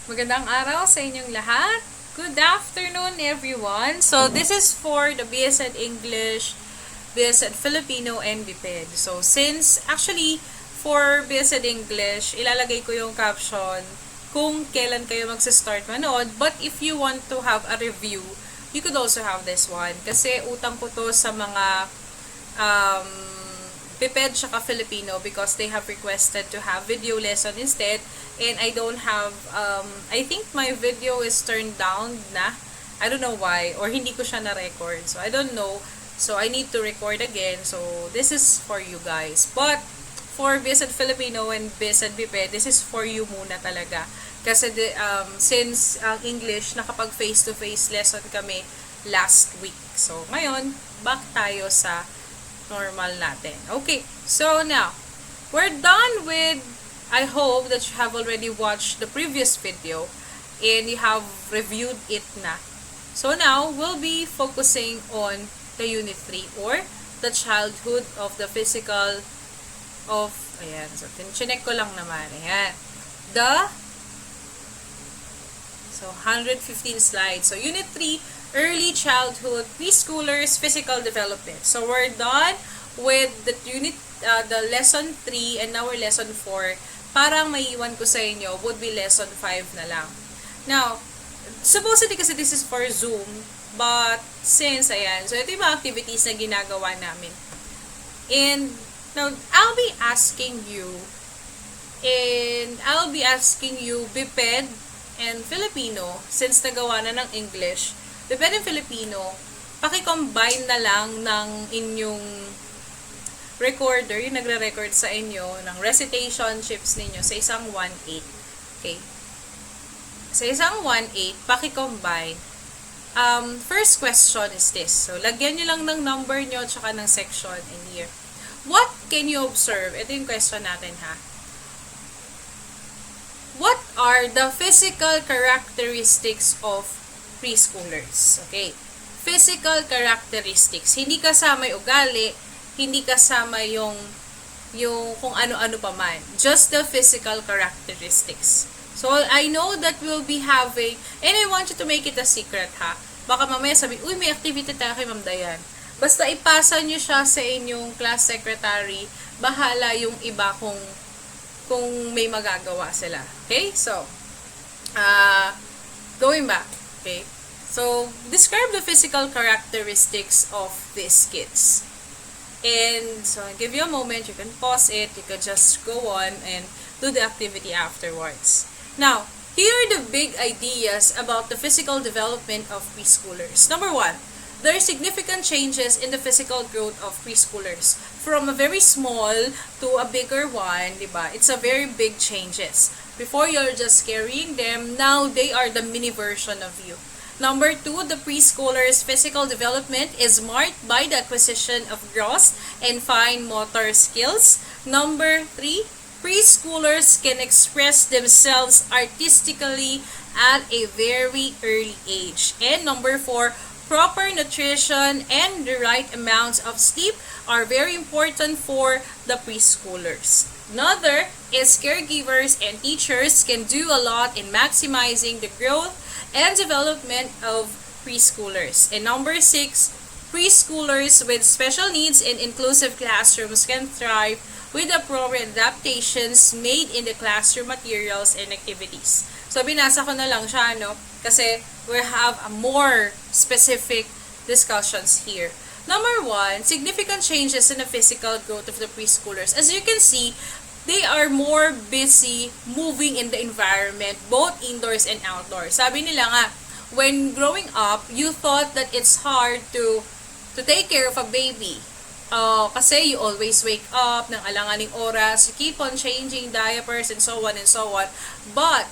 Magandang araw sa inyong lahat. Good afternoon, everyone. So, this is for the BSED English, BSED Filipino, and BPED. So, since actually, for BSED English, ilalagay ko yung caption kung kailan kayo magsa-start manood. But if you want to have a review, you could also have this one. Kasi utang ko to sa mga um, BPED tsaka Filipino because they have requested to have video lesson instead, and I don't have I think my video is turned down na. I don't know why, or hindi ko siya na-record. So I don't know. So I need to record again. So this is for you guys. But for BSED Filipino and BSED BPED, this is for you muna talaga. Kasi since English, nakapag face-to-face lesson kami last week. So ngayon, back tayo sa normal natin. Okay, so now, we're done with, I hope that you have already watched the previous video and you have reviewed it na. So now, we'll be focusing on the Unit 3 or the childhood of the physical of, ayan, so chinek ko lang naman, ayan. So 115 slides. So Unit 3, Early Childhood, Preschoolers, Physical Development. So we're done with the the lesson 3 and now we're lesson 4. Parang may iwan ko sa inyo would be lesson 5 na lang. Now, supposedly kasi this is for Zoom, but since, ayan, so ito yung mga activities na ginagawa namin. And now, I'll be asking you BPED and Filipino, since nagawa na ng English, BPED and Filipino, paki-combine na lang ng inyong recorder, yung nagre-record sa inyo ng recitation chips ninyo sa isang 1/8. Okay? Sa isang 1/8, paki-combine. First question is this. So, lagyan nyo lang ng number nyo tsaka ng section in here. What can you observe? Ito yung question natin, ha? What are the physical characteristics of preschoolers? Okay. Physical characteristics. Hindi kasama yung ugali, hindi kasama yung kung ano-ano pa man. Just the physical characteristics. So, I know that we'll be having, and I want you to make it a secret, ha? Baka mamaya sabi, uy, may activity tayo kay Ma'am Dayan. Basta ipasa nyo siya sa inyong class secretary, bahala yung iba kung may magagawa sila. Okay? So, going back. Okay? So, describe the physical characteristics of these kids. And so, I'll give you a moment. You can pause it. You can just go on and do the activity afterwards. Now, here are the big ideas about the physical development of preschoolers. Number 1, there are significant changes in the physical growth of preschoolers. From a very small to a bigger one, diba? It's a very big changes. Before, you're just carrying them. Now, they are the mini version of you. Number 2, the preschoolers' physical development is marked by the acquisition of gross and fine motor skills. Number 3, preschoolers can express themselves artistically at a very early age. And number 4, proper nutrition and the right amounts of sleep are very important for the preschoolers. Another is caregivers and teachers can do a lot in maximizing the growth and development of preschoolers. And number 6, preschoolers with special needs and inclusive classrooms can thrive with appropriate adaptations made in the classroom materials and activities. So, binasa ko na lang siya, no? Kasi we have a more specific discussions here. Number 1, significant changes in the physical growth of the preschoolers. As you can see, they are more busy moving in the environment, both indoors and outdoors. Sabi nila nga, when growing up, you thought that it's hard to take care of a baby. Kasi you always wake up ng alanganing oras, you keep on changing diapers and so on and so on. But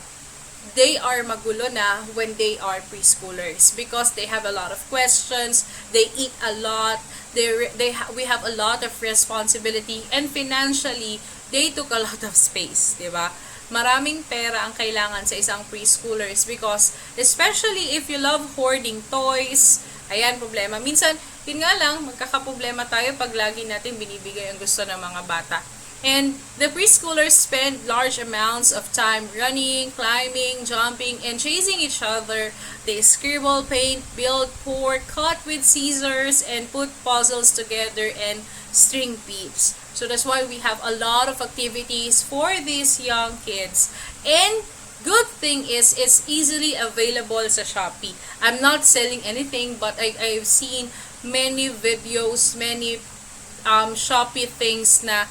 they are magulo na when they are preschoolers because they have a lot of questions, they eat a lot, we have a lot of responsibility, and financially, they took a lot of space, di ba? Maraming pera ang kailangan sa isang preschoolers because especially if you love hoarding toys, ayan, problema. Minsan, yun nga lang, magkakaproblema tayo pag lagi natin binibigay ang gusto ng mga bata. And the preschoolers spend large amounts of time running, climbing, jumping, and chasing each other. They scribble, paint, build, pour, cut with scissors, and put puzzles together and string beads. So that's why we have a lot of activities for these young kids. And good thing is it's easily available sa Shopee. I'm not selling anything, but I've seen many videos, many Shopee things na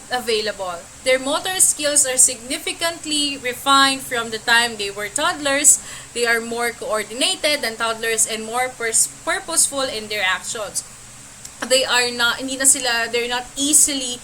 available. Their motor skills are significantly refined from the time they were toddlers. They are more coordinated than toddlers and more purposeful in their actions. They're not easily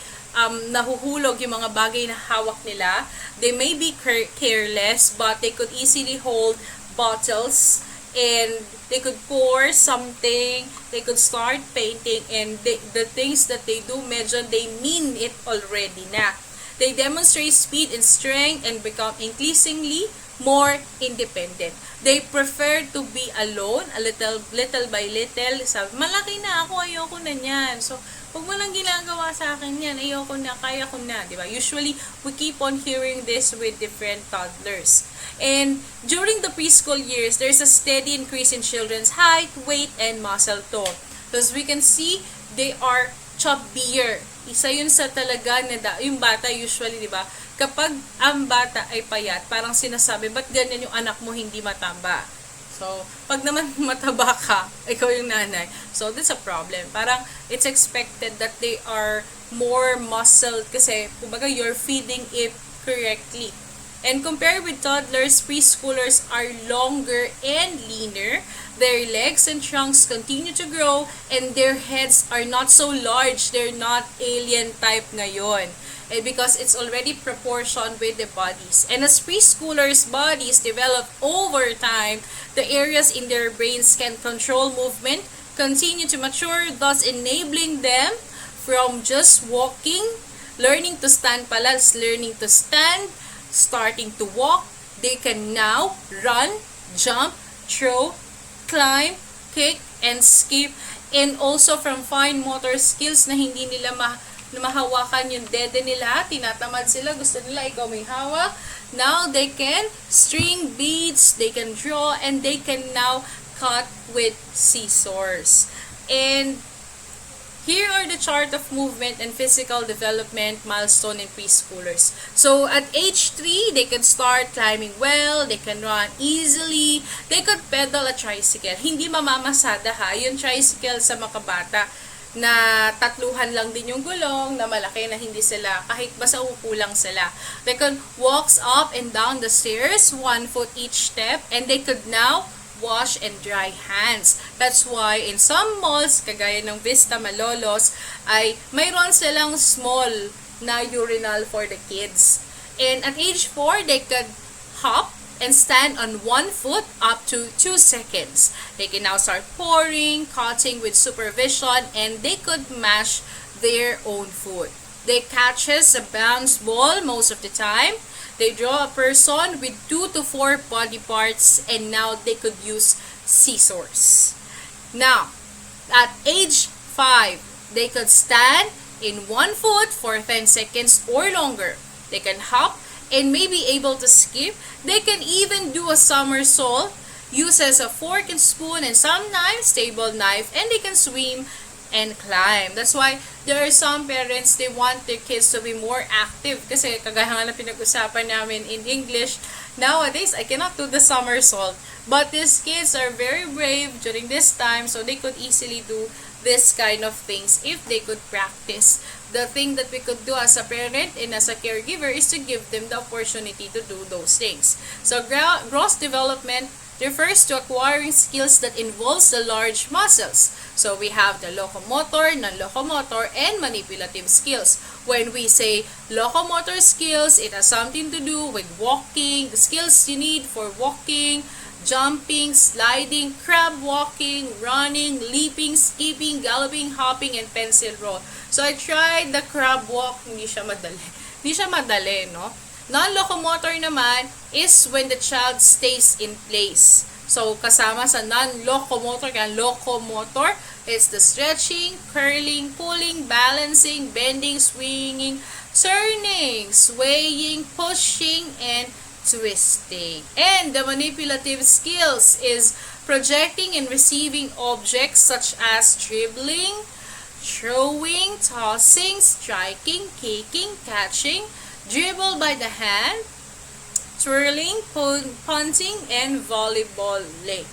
nahuhulog yung mga bagay na hawak nila. They may be careless, but they could easily hold bottles, and they could pour something, they could start painting, and the things that they do, medyo they mean it already na. They demonstrate speed and strength and become increasingly more independent. They prefer to be alone, little by little. Sabi, malaki na ako, ayoko na niyan. So, huwag mo lang ginagawa sa akin yan, ayoko na, kaya ko na, di ba? Usually, we keep on hearing this with different toddlers. And during the preschool years, there's a steady increase in children's height, weight, and muscle tone. As we can see, they are chubbier. Isa yun sa talaga na yung bata usually, di ba? Kapag ang bata ay payat, parang sinasabi, ba't ganyan yung anak mo hindi mataba? So, pag naman mataba ka, ikaw yung nanay. So, that's a problem. Parang, it's expected that they are more muscled kasi, kumbaga, you're feeding it correctly. And compared with toddlers, preschoolers are longer and leaner. Their legs and trunks continue to grow, and their heads are not so large. They're not alien type ngayon. Because it's already proportioned with the bodies. And as preschoolers' bodies develop over time, the areas in their brains can control movement, continue to mature, thus enabling them from just walking, learning to stand pala, learning to stand, starting to walk. They can now run, jump, throw, climb, kick, and skip. And also from fine motor skills na hindi nila mahawakan yung dede nila, tinatamad sila, gusto nila ikaw may hawak. Now they can string beads, they can draw, and they can now cut with scissors. And here are the chart of movement and physical development milestone in preschoolers. So at age 3, they can start climbing well, they can run easily, they could pedal a tricycle. Hindi mamamasada ha, yung tricycle sa mga bata na tatluhan lang din yung gulong, na malaki na hindi sila, kahit basta upo lang sila. They can walk up and down the stairs, 1 foot each step, and they could now wash and dry hands. That's why in some malls, kagaya ng Vista Malolos, ay mayroon silang small na urinal for the kids. And at age 4, they could hop and stand on 1 foot up to 2 seconds. They can now start pouring, cutting with supervision, and they could mash their own food. They catches a bounce ball most of the time. They draw a person with 2 to 4 body parts, and now they could use scissors. Now, at age 5, they could stand in 1 foot for 10 seconds or longer. They can hop and may be able to skip. They can even do a somersault, uses a fork and spoon and sometimes table knife, and they can swim and climb. That's why there are some parents, they want their kids to be more active. Kasi kagaya nga na pinag-usapan namin in English, nowadays I cannot do the somersault. But these kids are very brave during this time, so they could easily do this kind of things if they could practice. The thing that we could do as a parent and as a caregiver is to give them the opportunity to do those things. So gross development refers to acquiring skills that involves the large muscles. So we have the locomotor, non-locomotor, and manipulative skills. When we say locomotor skills, it has something to do with walking, the skills you need for walking, jumping, sliding, crab walking, running, leaping, skipping, galloping, hopping, and pencil roll. So I tried the crab walk, hindi siya madali. Hindi siya madali, no? Non-locomotor naman is when the child stays in place. So, kasama sa non-locomotor, kaya locomotor is the stretching, curling, pulling, balancing, bending, swinging, turning, swaying, pushing, and twisting. And the manipulative skills is projecting and receiving objects such as dribbling, throwing, tossing, striking, kicking, catching, dribble by the hand, twirling, punting, and volleyballing.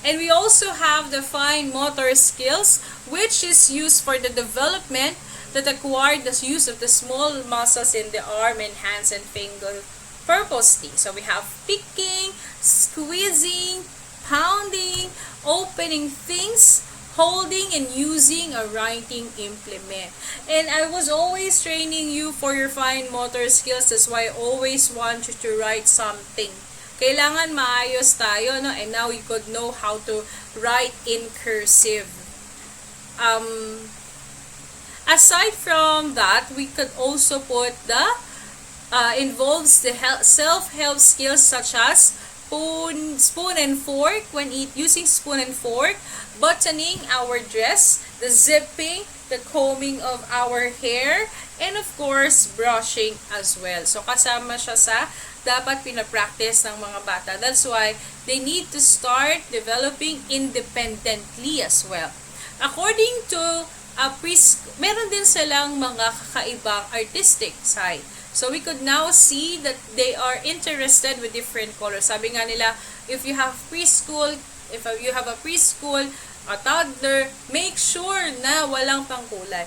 And we also have the fine motor skills, which is used for the development that acquired the use of the small muscles in the arm and hands and finger purposely. So we have picking, squeezing, pounding, opening things, holding, and using a writing implement. And I was always training you for your fine motor skills. That's why I always want you to write something. Kailangan maayos tayo, no? And now you could know how to write in cursive. Aside from that, we could also put the involves the self-help skills such as spoon and fork when using spoon and fork, buttoning our dress, the zipping, the combing of our hair, and of course, brushing as well. So, kasama siya sa dapat pinapractice ng mga bata. That's why they need to start developing independently as well. According to meron din silang mga kakaibang artistic side. So, we could now see that they are interested with different colors. Sabi nga nila, if you have a preschool, a toddler, make sure na walang pangkulay.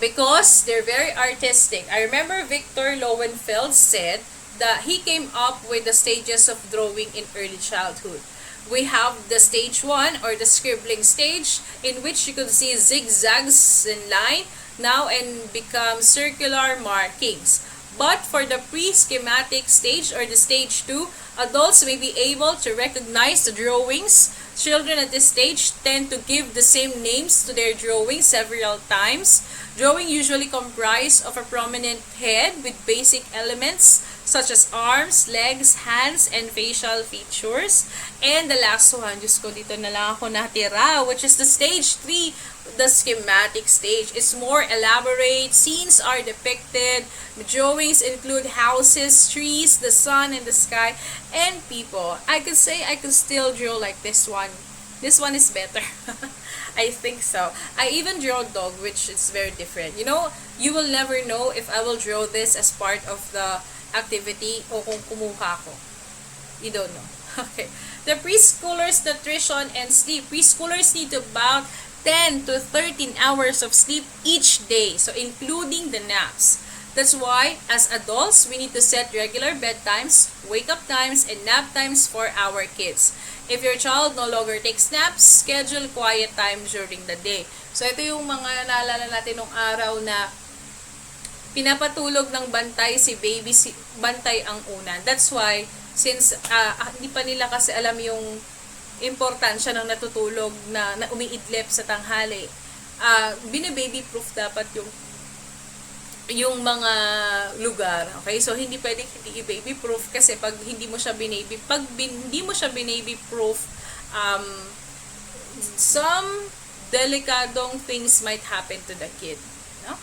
Because they're very artistic. I remember Victor Lowenfeld said that he came up with the stages of drawing in early childhood. We have the stage 1 or the scribbling stage in which you could see zigzags in line now and become circular markings. But for the pre-schematic stage or the stage 2, adults may be able to recognize the drawings. Children at this stage tend to give the same names to their drawings several times. Drawing usually comprise of a prominent head with basic elements such as arms, legs, hands, and facial features. And the last one, Diyos ko, dito na lang ako natira, which is the stage 3, the schematic stage. It's more elaborate, scenes are depicted, the drawings include houses, trees, the sun and the sky, and people. I could say I could still draw like this one. This one is better. I think so. I even draw a dog, which is very different. You know, you will never know if I will draw this as part of the activity o kung kumuha ko. You don't know. Okay. The preschoolers' nutrition and sleep. Preschoolers need about 10 to 13 hours of sleep each day, so including the naps. That's why, as adults, we need to set regular bedtimes, wake-up times, and nap times for our kids. If your child no longer takes naps, schedule quiet time during the day. So, ito yung mga naalala natin nung araw na pinapatulog ng bantay bantay ang unan. That's why, since hindi pa nila kasi alam yung importansya ng natutulog na umiidlip sa tanghali, bine-baby-proof dapat yung mga lugar. Okay? So, hindi pwedeng hindi i-baby-proof kasi pag hindi mo siya binaby-proof, some delikadong things might happen to the kid. No?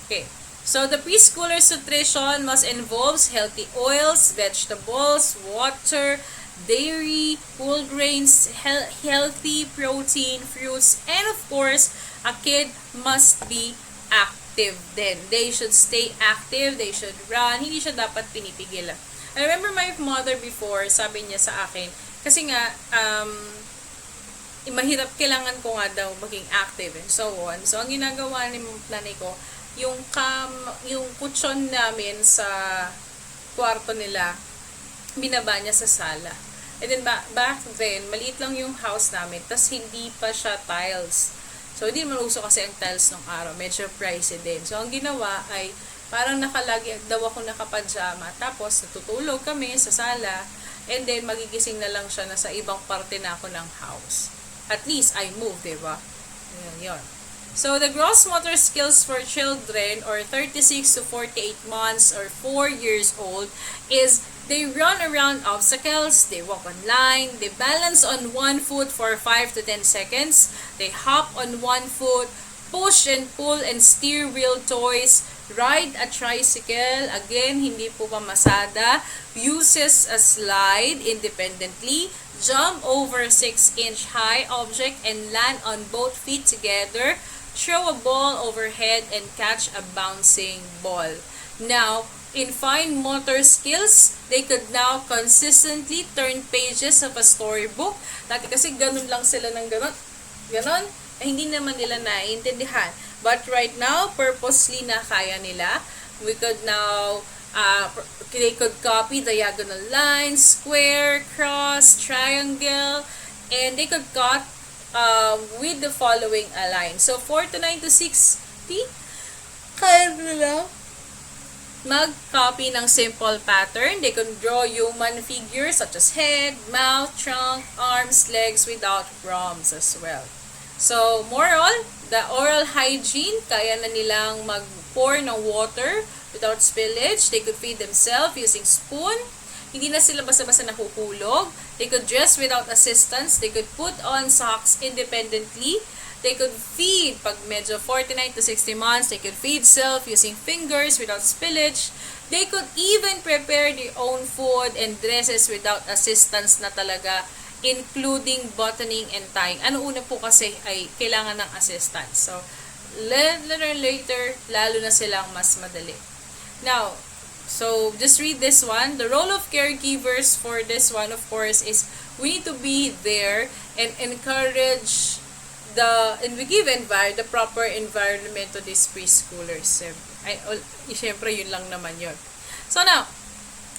Okay. So, the preschooler's nutrition must involve healthy oils, vegetables, water, dairy, whole grains, healthy protein, fruits, and of course, a kid must be active din. They should stay active, they should run, hindi siya dapat pinipigilan. I remember my mother before, sabi niya sa akin, kasi nga, mahirap, kailangan ko nga daw maging active and so on. So, ang ginagawa ni nanay ko, yung kutsyon namin sa kwarto nila, binaba niya sa sala. And then, back then, maliit lang yung house namin, tas hindi pa siya tiles. So, hindi naman uso kasi ang tiles nung araw. Medyo pricey din. So, ang ginawa ay, parang nakalagi daw ako nakapajama. Tapos, natutulog kami sa sala. And then, magigising na lang siya na sa ibang parte na ako ng house. At least, I move, diba? Yun. So the gross motor skills for children or 36 to 48 months or 4 years old is they run around obstacles, they walk on line, they balance on one foot for 5 to 10 seconds, they hop on one foot, push and pull and steer wheel toys, ride a tricycle, again, hindi po pamasada, uses a slide independently, jump over a 6-inch high object and land on both feet together, throw a ball overhead and catch a bouncing ball. Now, in fine motor skills, they could now consistently turn pages of a storybook. Dati kasi ganun lang sila ng ganon, hindi naman nila naiintindihan. But right now, purposely na kaya nila. We could now, they could copy diagonal lines, square, cross, triangle, and they could cut with the following line. So, 4 to 9 to 60, kaya nila mag-copy ng simple pattern. They can draw human figures such as head, mouth, trunk, arms, legs without prompts as well. So, moral, the oral hygiene, kaya na nilang mag-pour ng water without spillage. They could feed themselves using spoon. Hindi na sila basta-basta nahuhulog. They could dress without assistance. They could put on socks independently. They could feed, pag medyo 49 to 60 months, they could feed self using fingers without spillage. They could even prepare their own food and dresses without assistance na talaga, including buttoning and tying. Ano una po kasi ay kailangan ng assistance. So, later, lalo na silang mas madali. Now, so just read this one. The role of caregivers for this one, of course, is we need to be there and encourage and we give the proper environment to these preschoolers. Siyempre, yun lang naman yun. So now,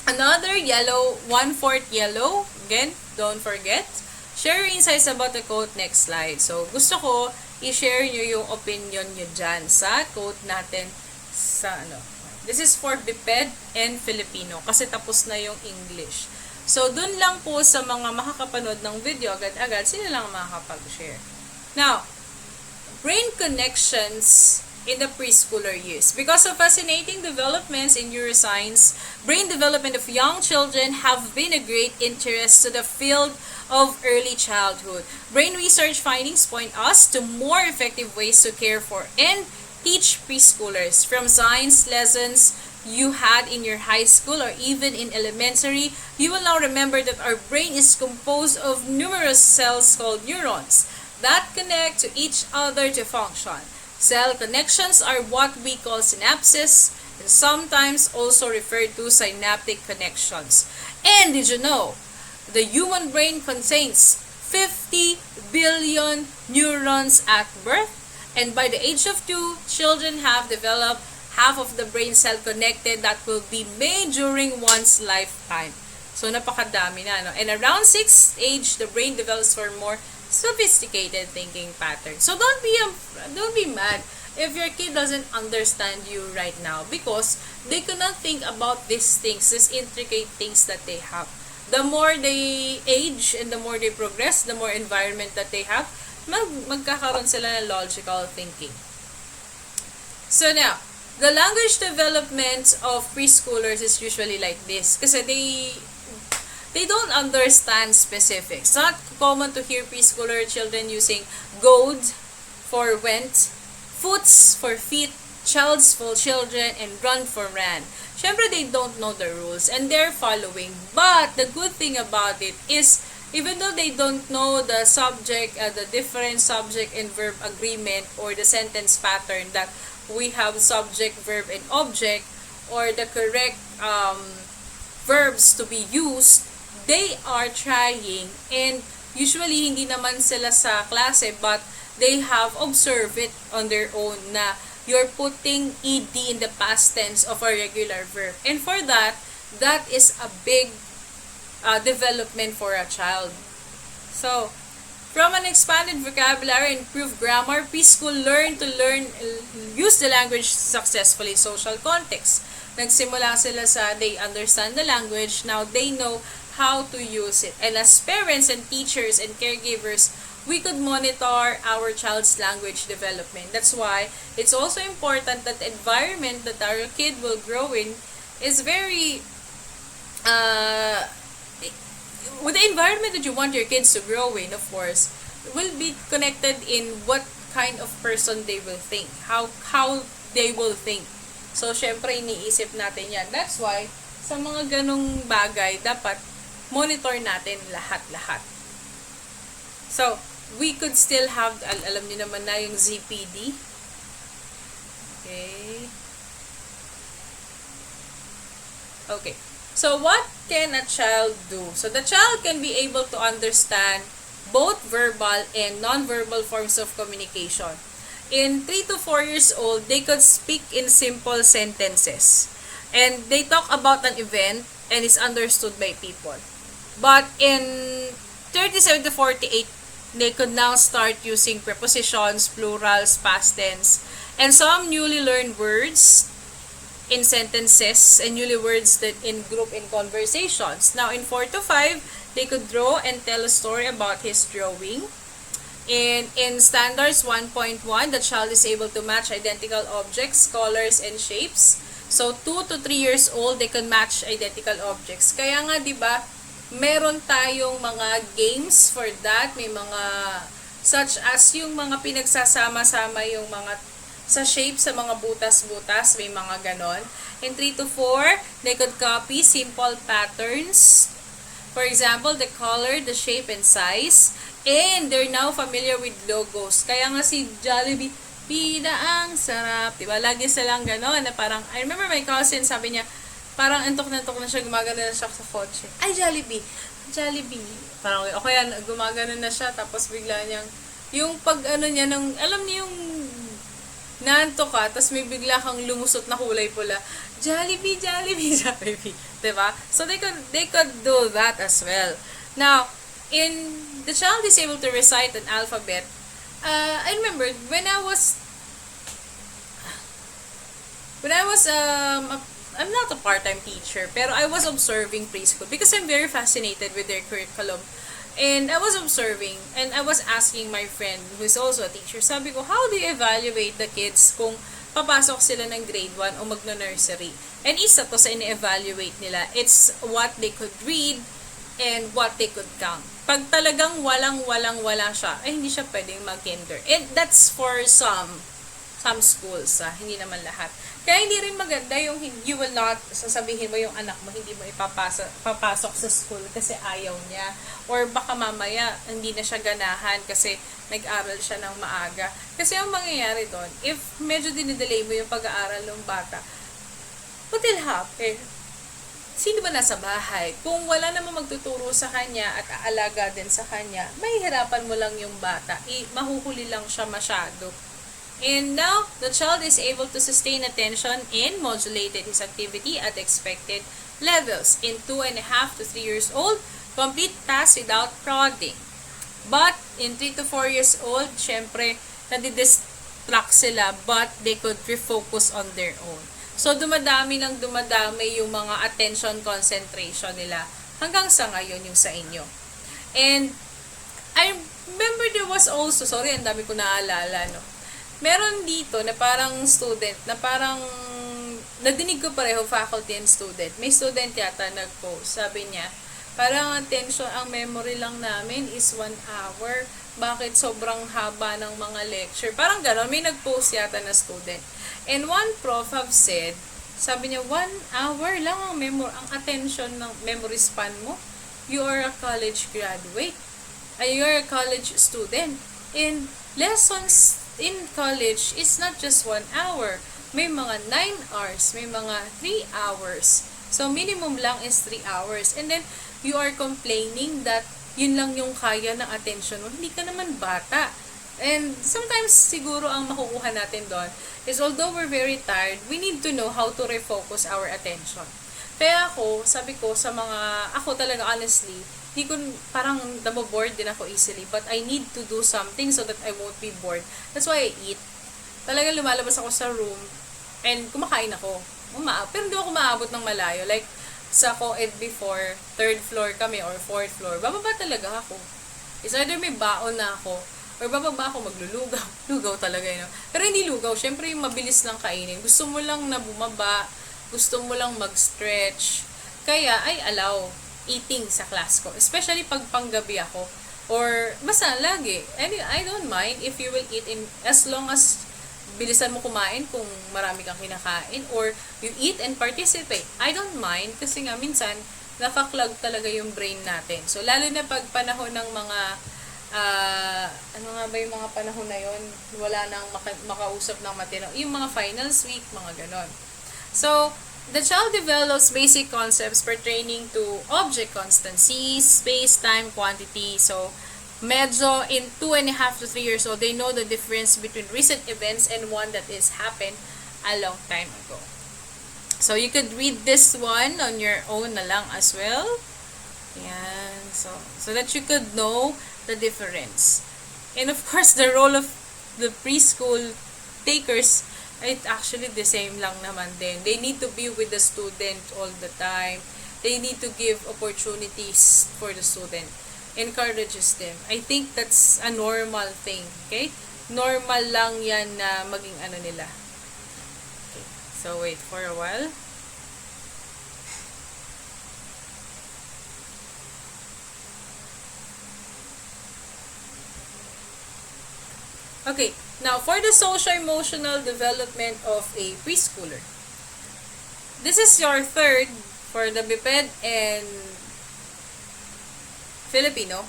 another yellow, 1/4 yellow. Again, don't forget. Share your insights about the quote next slide. So, gusto ko i-share nyo yung opinion nyo dyan sa quote natin sa This is for Biped and Filipino kasi tapos na yung English. So, dun lang po sa mga makakapanood ng video, agad-agad, sila lang makakapag-share. Now, brain connections in the preschooler years. Because of fascinating developments in neuroscience, brain development of young children have been a great interest to the field of early childhood. Brain research findings point us to more effective ways to care for and teach preschoolers. From science lessons you had in your high school or even in elementary, you will now remember that our brain is composed of numerous cells called neurons that connect to each other to function. Cell connections are what we call synapses and sometimes also referred to synaptic connections. And did you know, the human brain contains 50 billion neurons at birth, and by the age of 2, children have developed half of the brain cell connected that will be made during one's lifetime. So, napakadami na, no? And around 6th age, the brain develops for more sophisticated thinking pattern. So don't be mad if your kid doesn't understand you right now because they cannot think about these things, these intricate things that they have. The more they age and the more they progress, the more environment that they have, magkakaroon sila ng logical thinking. So now, the language development of preschoolers is usually like this kasi they don't understand specifics. It's not common to hear preschooler children using goad for went, foots for feet, childs for children, and run for ran. Syempre, they don't know the rules and they're following. But the good thing about it is, even though they don't know the subject, the different subject and verb agreement or the sentence pattern that we have subject, verb, and object, or the correct verbs to be used, they are trying, and usually hindi naman sila sa klase but they have observed it on their own na you're putting ed in the past tense of a regular verb, and for that is a big development for a child. So, from an expanded vocabulary and improved grammar, preschool learn use the language successfully in social context. Nagsimula sila sa they understand the language, now they know how to use it. And as parents and teachers and caregivers, we could monitor our child's language development. That's why it's also important that the environment that our kid will grow in is very with the environment that you want your kids to grow in, of course, will be connected in what kind of person they will think, how they will think. So, syempre, iniisip natin yan. That's why, sa mga ganong bagay, dapat monitor natin lahat-lahat. So, we could still have, alam niyo naman na yung ZPD. Okay. Okay. So, what can a child do? So, the child can be able to understand both verbal and non-verbal forms of communication. In 3 to 4 years old, they could speak in simple sentences. And they talk about an event and is understood by people. But in 37 to 48, they could now start using prepositions, plurals, past tense, and some newly learned words in sentences and newly words that in group in conversations. Now, in 4 to 5, they could draw and tell a story about his drawing. And in standards 1.1, the child is able to match identical objects, colors, and shapes. So, 2 to 3 years old, they can match identical objects. Kaya nga, di ba, meron tayong mga games for that. May mga, such as yung mga pinagsasama-sama yung mga sa shape, sa mga butas-butas, may mga ganon. In 3 to 4, they could copy simple patterns. For example, the color, the shape, and size. And they're now familiar with logos. Kaya nga si Jollibee, pida ang sarap. Diba? Lagi silang ganon na parang, I remember my cousin, sabi niya, parang antok na siya, gumagano na siya sa kotse. Ay, Jollibee. Jollibee. Parang, o kaya gumagano na siya, tapos bigla niyang, yung pag ano niya, nung, alam niyo yung naanto ka, tapos may bigla kang lumusot na kulay pula. Jollibee, Jollibee, Jollibee. Diba? So, they could do that as well. Now, the child is able to recite an alphabet. I remember, when I was, I'm not a part-time teacher, pero I was observing preschool because I'm very fascinated with their curriculum. And I was observing, and I was asking my friend, who is also a teacher, sabi ko, how do you evaluate the kids kung papasok sila ng grade 1 o magno-nursery? And isa to sa ini-evaluate nila. It's what they could read and what they could count. Pag talagang wala siya, ay hindi siya pwedeng mag-kinder. And that's for some schools, hindi naman lahat. Kaya hindi rin maganda yung you will not, sasabihin mo yung anak mo, hindi mo papasok sa school kasi ayaw niya. Or baka mamaya, hindi na siya ganahan kasi nag-aral siya ng maaga. Kasi ang mangyayari doon, if medyo dinidelay mo yung pag-aaral ng bata, what will happen? Sino ba nasa bahay? Kung wala namang magtuturo sa kanya at aalaga din sa kanya, mahihirapan mo lang yung bata. Mahuhuli lang siya masyado. And now, the child is able to sustain attention and modulated his activity at expected levels. In 2.5 to 3 years old, complete tasks without prodding. But, in 3 to 4 years old, syempre, nadidistract sila, but they could refocus on their own. So, dumadami yung mga attention concentration nila hanggang sa ngayon yung sa inyo. And, I remember there was also, sorry, ang dami ko naalala, no? Meron dito na parang student, na parang, nadinig ko pareho, faculty and student. May student yata nag-post, sabi niya, parang attention, ang memory lang namin is 1 hour. Bakit sobrang haba ng mga lecture? Parang gano'n, may nag-post yata na student. And one prof have said, sabi niya, 1 hour lang ang attention ng memory span mo. You are a college graduate. You are a college student. And lessons in college is not just 1 hour. May mga 9 hours, may mga 3 hours. So, minimum lang is 3 hours. And then, you are complaining that yun lang yung kaya ng attention mo. Hindi ka naman bata. And sometimes, siguro ang makukuha natin doon is although we're very tired, we need to know how to refocus our attention. Kaya ako, sabi ko sa mga, ako talaga honestly, hindi ko, parang naboboard din ako easily, but I need to do something so that I won't be bored. That's why I eat. Talaga lumalabas ako sa room and kumakain ako. Pero hindi ako maabot ng malayo. Like, sa co-ed before, 3rd floor kami or 4th floor, bababa talaga ako. It's either may baon na ako, or bababa ako maglulugaw. Lugaw talaga yun. Pero hindi lugaw. Syempre yung mabilis lang kainin. Gusto mo lang na bumaba. Gusto mo lang mag-stretch. Kaya ay allow eating sa class ko. Especially pag panggabi ako. Or basta lagi. I don't mind if you will eat in as long as bilisan mo kumain kung marami kang kinakain or you eat and participate. I don't mind kasi nga minsan nakaklag talaga yung brain natin. So lalo na pag panahon ng mga ano nga ba yung mga panahon na yon, wala nang makausap ng matino. Yung mga finals week, mga ganon. So, the child develops basic concepts pertaining to object constancies, space, time, quantity. So, medyo in 2.5 to 3 years old, they know the difference between recent events and one that is happened a long time ago. So, you could read this one on your own na lang as well. Yan. So that you could know the difference. And of course, the role of the preschool takers, it's actually the same lang naman din. They need to be with the student all the time. They need to give opportunities for the student. Encourages them. I think that's a normal thing. Okay? Normal lang yan na maging ano nila. Okay. So, wait for a while. Okay, now for the social-emotional development of a preschooler. This is your third for the BPED and Filipino.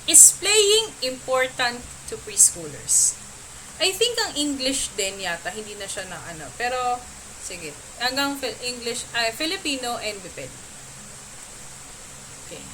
Is playing important to preschoolers? I think ang English din yata, hindi na siya na ano. Pero, sige, hanggang English, Filipino and BPED. Okay.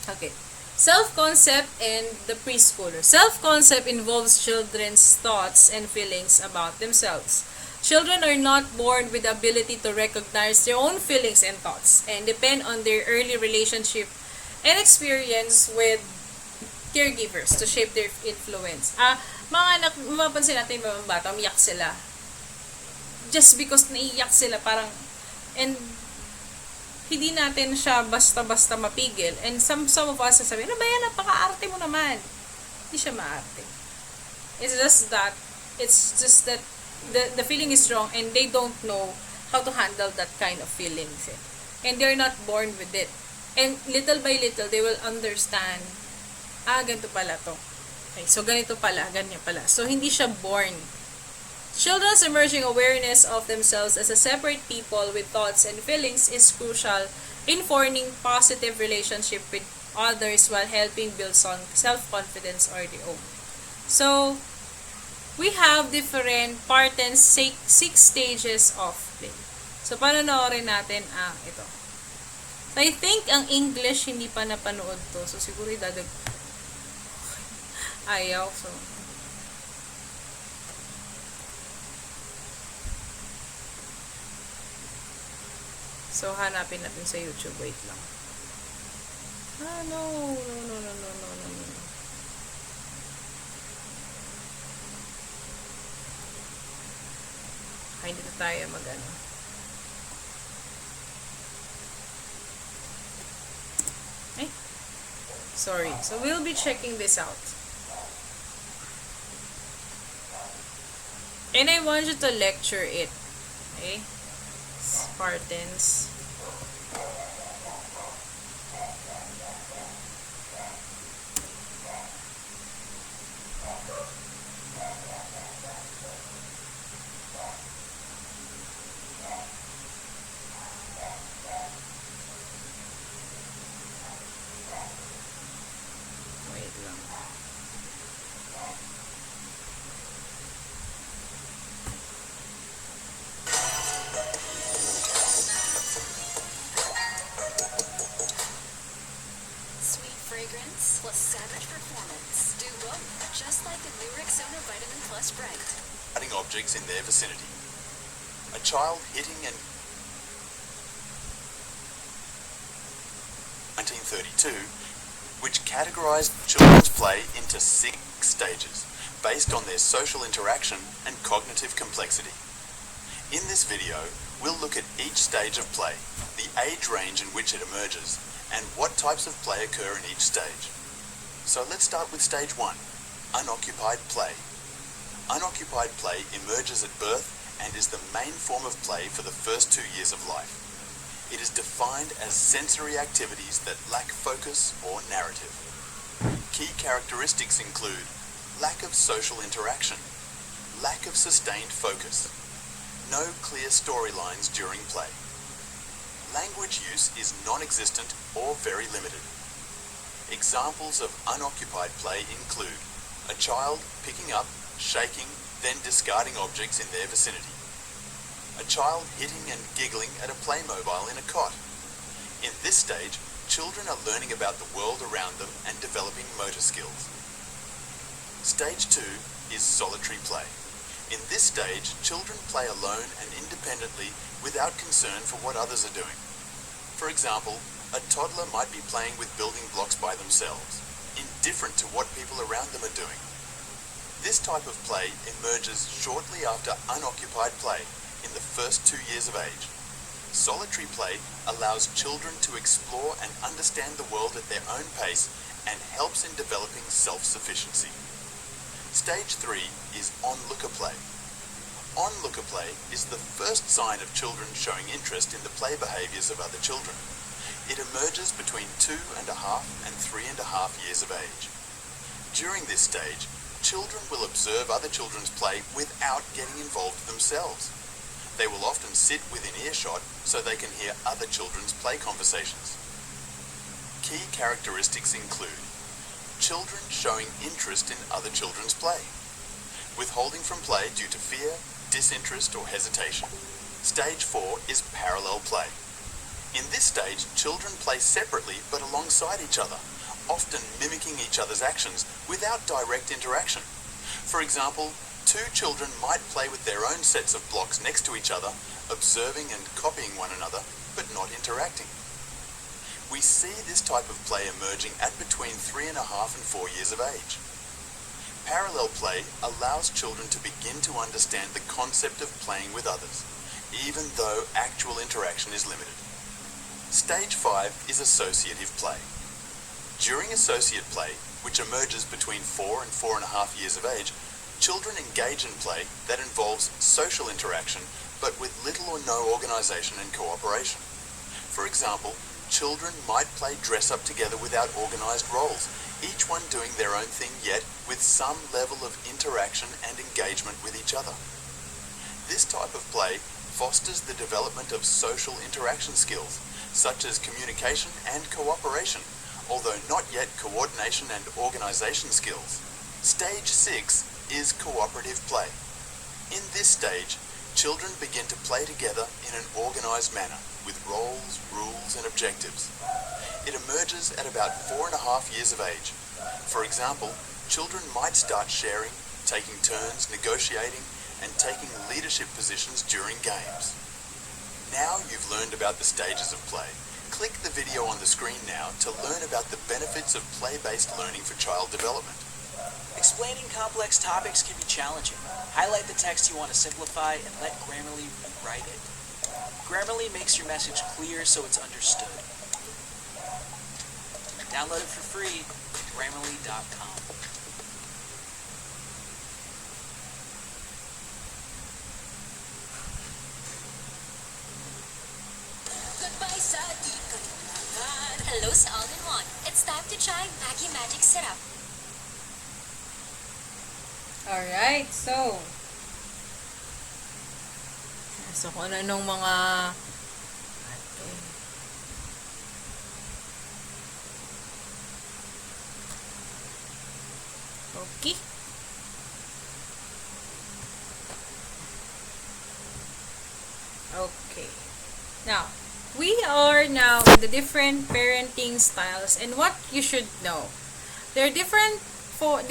Okay. Self-concept and the preschooler. Self-concept involves children's thoughts and feelings about themselves. Children are not born with the ability to recognize their own feelings and thoughts and depend on their early relationship and experience with caregivers to shape their influence. Mga anak, mapapansin natin mga bata, umiyak sila. Just because naiiyak sila, parang, and hindi natin siya basta-basta mapigil. And some of us sasabihin, ano ba yan, napaka-arte mo naman. Hindi siya maarte. It's just that the feeling is wrong and they don't know how to handle that kind of feelings. And they're not born with it. And little by little, they will understand, ganito pala to. Okay, so ganito pala, ganyan pala. So hindi siya born. Children's emerging awareness of themselves as a separate people with thoughts and feelings is crucial in forming positive relationship with others while helping build self-confidence or their own. So, we have different part and 6 stages of play. So, panonoorin natin ang ito. So, I think ang English hindi pa napanood to. So, siguro ayaw. So, hanapin natin sa YouTube. Wait lang. No. Hindi na tayo mag-ano. Sorry. So, we'll be checking this out. And I want you to lecture it. Okay? Spartans. Wait lang. Fragrance plus savage performance do both, just like the new Rexona Vitamin Plus Bright. Cutting objects in their vicinity. A child hitting and 1932, which categorized children's play into 6 stages. based on their social interaction and cognitive complexity. In this video, we'll look at each stage of play, the age range in which it emerges, and what types of play occur in each stage. So let's start with stage 1, unoccupied play. Unoccupied play emerges at birth and is the main form of play for the first 2 years of life. It is defined as sensory activities that lack focus or narrative. Key characteristics include lack of social interaction, lack of sustained focus, no clear storylines during play. Language use is non-existent or very limited. Examples of unoccupied play include a child picking up, shaking, then discarding objects in their vicinity. A child hitting and giggling at a Playmobil in a cot. In this stage, children are learning about the world around them and developing motor skills. Stage 2 is solitary play. In this stage, children play alone and independently without concern for what others are doing. For example, a toddler might be playing with building blocks by themselves, indifferent to what people around them are doing. This type of play emerges shortly after unoccupied play in the first 2 years of age. Solitary play allows children to explore and understand the world at their own pace and helps in developing self-sufficiency. Stage 3 is onlooker play. Onlooker play is the first sign of children showing interest in the play behaviors of other children. It emerges between 2.5 and 3.5 years of age. During this stage, children will observe other children's play without getting involved themselves. They will often sit within earshot so they can hear other children's play conversations. Key characteristics include children showing interest in other children's play, withholding from play due to fear, disinterest, or hesitation. Stage 4 is parallel play. In this stage, children play separately but alongside each other, often mimicking each other's actions without direct interaction. For example, 2 children might play with their own sets of blocks next to each other, observing and copying one another, but not interacting. We see this type of play emerging at between 3.5 and 4 years of age. Parallel play allows children to begin to understand the concept of playing with others, even though actual interaction is limited. Stage 5 is associative play. During associate play, which emerges between 4 and 4.5 years of age, children engage in play that involves social interaction, but with little or no organization and cooperation. For example, children might play dress-up together without organized roles, each one doing their own thing, yet with some level of interaction and engagement with each other. This type of play fosters the development of social interaction skills, such as communication and cooperation, although not yet coordination and organization skills. Stage 6 is cooperative play. In this stage, children begin to play together in an organized manner, with roles, rules, and objectives. It emerges at about 4.5 years of age. For example, children might start sharing, taking turns, negotiating, and taking leadership positions during games. Now you've learned about the stages of play. Click the video on the screen now to learn about the benefits of play-based learning for child development. Explaining complex topics can be challenging. Highlight the text you want to simplify and let Grammarly rewrite it. Grammarly makes your message clear so it's understood. Download it for free at Grammarly.com. Hello sa all-in-one. It's time to try Maggie Magic Syrup. Alright, so kung ano-anong mga okay. Okay. Now, we are now in the different parenting styles and what you should know. There are 4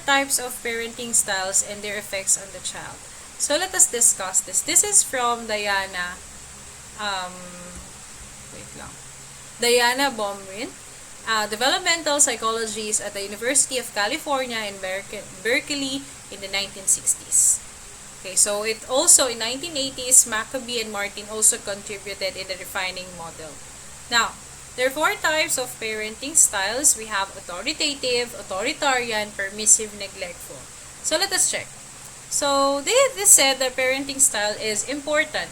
types of parenting styles and their effects on the child. So let us discuss this. This is from Diana Diana Baumrind developmental psychologies at the University of California in Berkeley in the 1960s. Okay, so it also in 1980s, Maccabee and Martin also contributed in the refining model. Now, there are 4 types of parenting styles. We have authoritative, authoritarian, permissive, neglectful. So let us check. So they said that parenting style is important.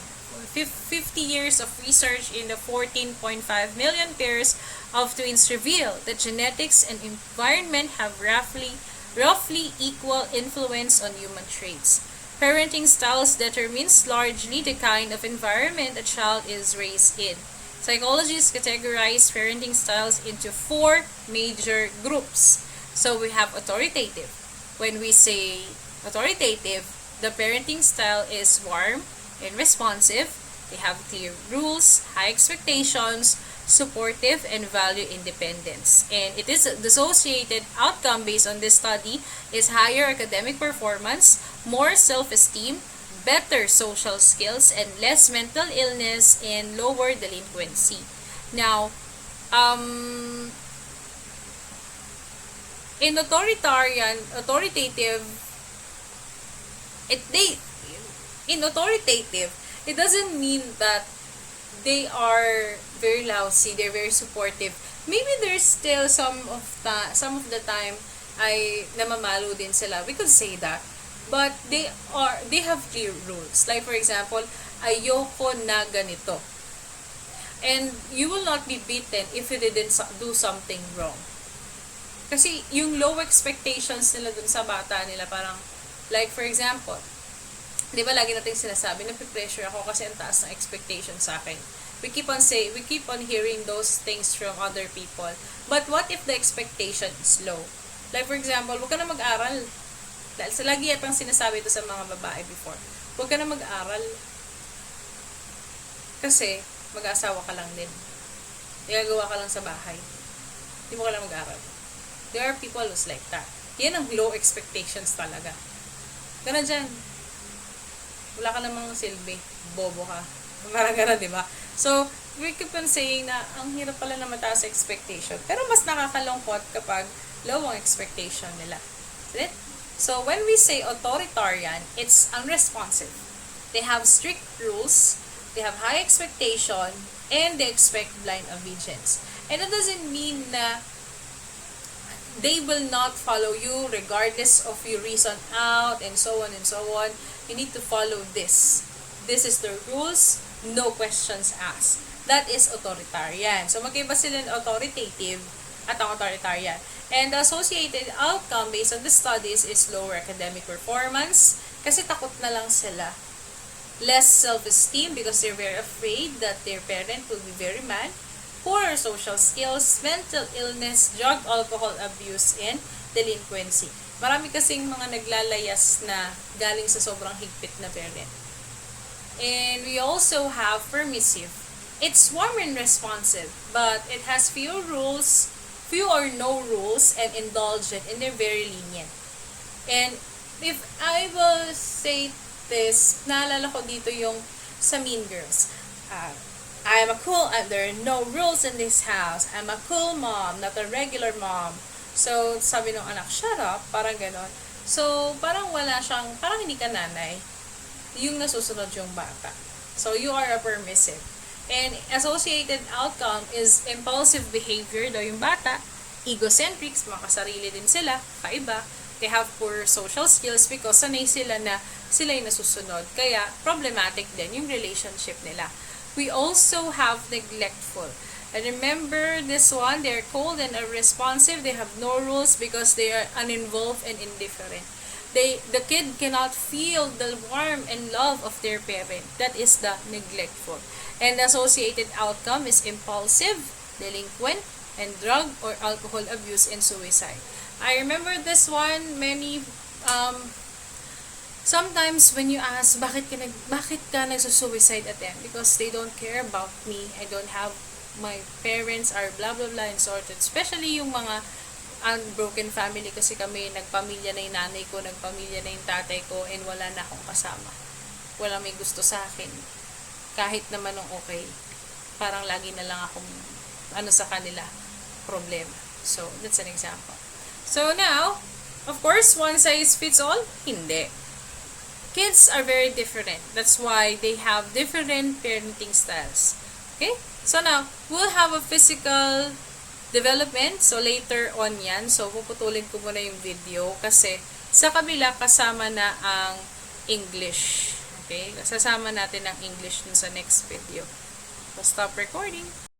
50 years of research in the 14.5 million pairs of twins reveal that genetics and environment have roughly equal influence on human traits. Parenting styles determines largely the kind of environment a child is raised in. Psychologists categorize parenting styles into 4 major groups. So we have authoritative. When we say authoritative, the parenting style is warm and responsive. They have clear rules, high expectations, supportive, and value independence. And it is the associated outcome based on this study is higher academic performance, more self-esteem, better social skills, and less mental illness and lower delinquency. Now, in authoritative, it doesn't mean that they are very lousy, they're very supportive. Maybe there's still some of the time ay namamalo din sila. We could say that. But they have clear rules. Like for example, ayoko na ganito. And you will not be beaten if you didn't do something wrong. Kasi yung low expectations nila dun sa bata nila, parang, like for example, di ba lagi natin sinasabi, napipressure ako kasi ang taas ng expectation sa akin. We keep on hearing those things from other people. But what if the expectation is low? Like for example, huwag ka na mag-aral. Dahil sa lagi yatang sinasabi ito sa mga babae before. Huwag ka na mag-aral. Kasi, mag-asawa ka lang din. Nagagawa ka lang sa bahay. Hindi mo ka lang mag-aral. There are people who's like that. Yan ang low expectations talaga. Gana dyan. Wala ka namang silbi. Bobo ka. Parang gana, di ba? So, we keep on saying na ang hirap pala na mataas expectation. Pero mas nakakalungkot kapag low ang expectation nila. Is it? So, when we say authoritarian, it's unresponsive. They have strict rules, they have high expectation, and they expect blind obedience. And that doesn't mean na they will not follow you regardless of your reason out, and so on and so on. You need to follow this. This is the rules, no questions asked. That is authoritarian. So, magkaiba sila ng authoritative at ang authoritarian. And the associated outcome based on the studies is lower academic performance kasi takot na lang sila. Less self-esteem because they're very afraid that their parent will be very mad. Poorer social skills, mental illness, drug, alcohol abuse, and delinquency. Marami kasing mga naglalayas na galing sa sobrang higpit na parent. And we also have permissive. It's warm and responsive, but it has few or no rules, and indulgent, and they're very lenient. And if I will say this, naalala ko dito yung sa Mean Girls. There are no rules in this house. I'm a cool mom, not a regular mom. So, sabi ng anak, shut up, parang ganon. So, parang wala siyang, parang hindi ka nanay. Yung nasusunod yung bata. So, you are a permissive. And associated outcome is impulsive behavior daw yung bata, egocentrics, makasarili din sila, kaiba. They have poor social skills because sanay sila na sila yung nasusunod. Kaya problematic din yung relationship nila. We also have neglectful. And remember this one, they're cold and unresponsive. They have no rules because they are uninvolved and indifferent. The kid cannot feel the warmth and love of their parent. That is the neglectful. And the associated outcome is impulsive, delinquent, and drug or alcohol abuse and suicide. I remember this one, sometimes when you ask, bakit ka nagsusuicide attempt? Because they don't care about me. I don't have, my parents are blah blah blah and sorted. Especially yung mga unbroken family kasi kami, nagpamilya na yung nanay ko, nagpamilya na yung tatay ko, and wala na akong kasama. Wala may gusto sa akin. Kahit naman nung okay, parang lagi na lang akong sa kanila. problema. So, that's an example. So, now, of course, one size fits all? Hindi. Kids are very different. That's why they have different parenting styles. Okay? So, now, we'll have a physical development. So, later on yan. So, puputulin ko muna yung video kasi sa kabila kasama na ang English. Okay? Sasama natin ang English dun sa next video. So, stop recording.